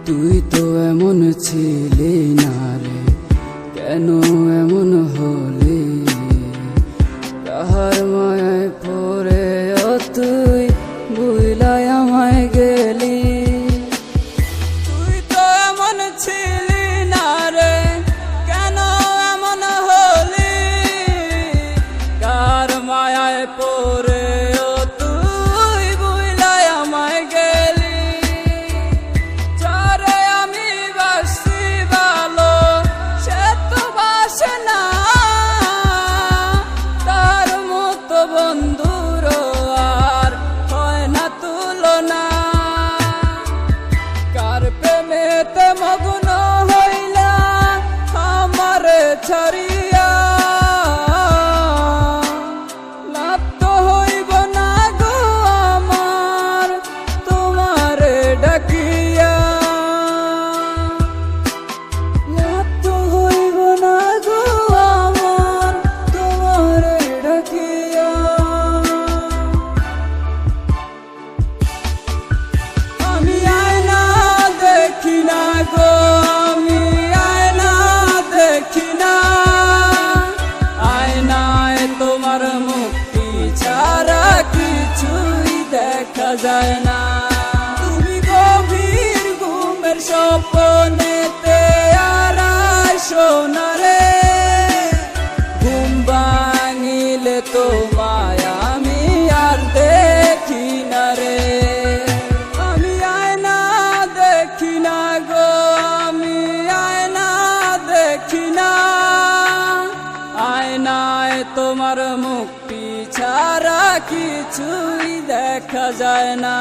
তুই তো এমন ছিলি না রে, কেন এমন হলি? কাহার মায়ায় পড়ে তুই ভুলাই আমায় গেলি। তুই তো এমন ছিলি না রে, কেন এমন হলি? কার মায়ায় পড়ে তুই ভুলাই আমায় গেলি। যারে আমি বাসি ভালো, সে তো বাসে না, তার মতো বন্ধুর আর হয় না তুলনা। কার প্রেমেতে মগ্ন হইলা আমারে ছাড়িয়া, লাভ তো হইব না গো আমার তোমারে ডাকিয়া। লাভ তো হইব না গো আমার তোমারে ডাকিয়া। আমি আয়না দেখি না গো, আমি আয়না দেখি না। আয়নায় তোমার মুক্তি ছাড়া কিছুই দেখা যায় না। তুমি গভীর ঘুমের স্বপ্নেতে আর আইসো না রে। ঘুম ভাঙিলে তোমায় আমি আর দেখি না রে। আমি আয়না দেখি না গো, আমি আয়না দেখি না। আয়নায় তোমার মুক্তি ছাড়া কিছুই দেখা যায় না।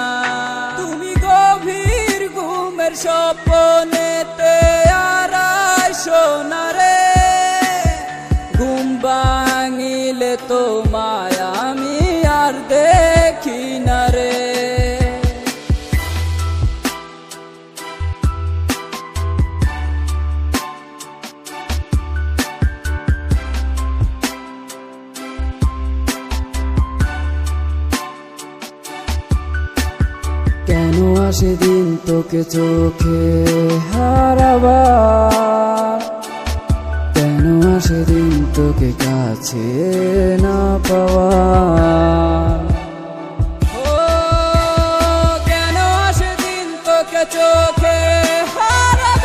তুমি গভীর ঘুমের স্বপ্নেতে আর আইসো না রে। ঘুম ভাঙিলে তোমায় আমি আর দেখি না রে। কেন আসে দিন তোকে চোখে হারাবার? কেন আসে দিন তোকে কাছে না পাওয়ার? ও কেন আসে দিন তোকে চোখে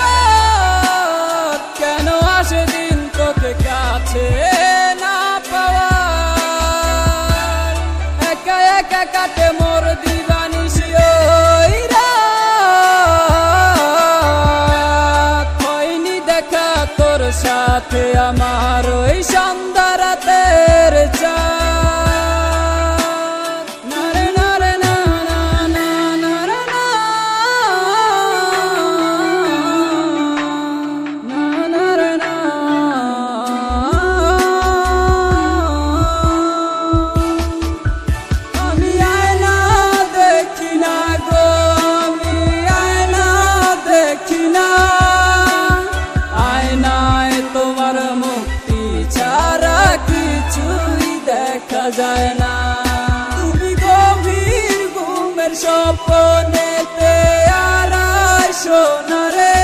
হারাবার? কেন আসে দিন তোকে কাছে না পাওয়ার? একা একা কাটে মোর দিবানিশি ওই রাত। হয়নি দেখা তোর সাথে আমার ওই সন্ধ্যা রাতের চাঁদ। না রে না রে না না না না রে না, না না রে না। আমি আয়না দেখি না গো, আমি আয়না দেখি না। আয়নায় তোমার মুক্তি ছাড়া কিছুই দেখা যায় না। তুমি গভীর ঘুমের স্বপ্নেতে আর আইসো না রে।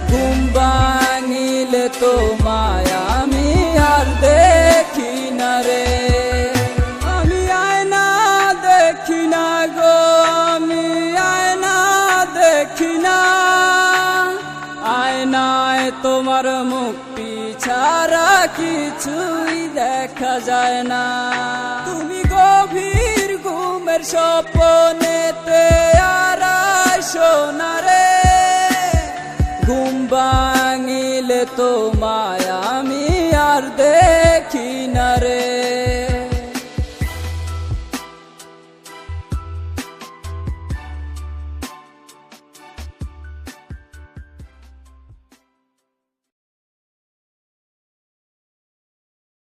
ঘুম ভাঙিলে তোমায় আমি আর দেখি না রে। আমি আয়না দেখি না গো, আমি আয়না দেখি না। আয়নায় তোমার মুক্তি ছাড়া কিছুই দেখা যায় না। তুমি গভীর ঘুমের স্বপ্নেতে আর আইসো না রে। ঘুম ভাঙিলে তোমায় আমি আর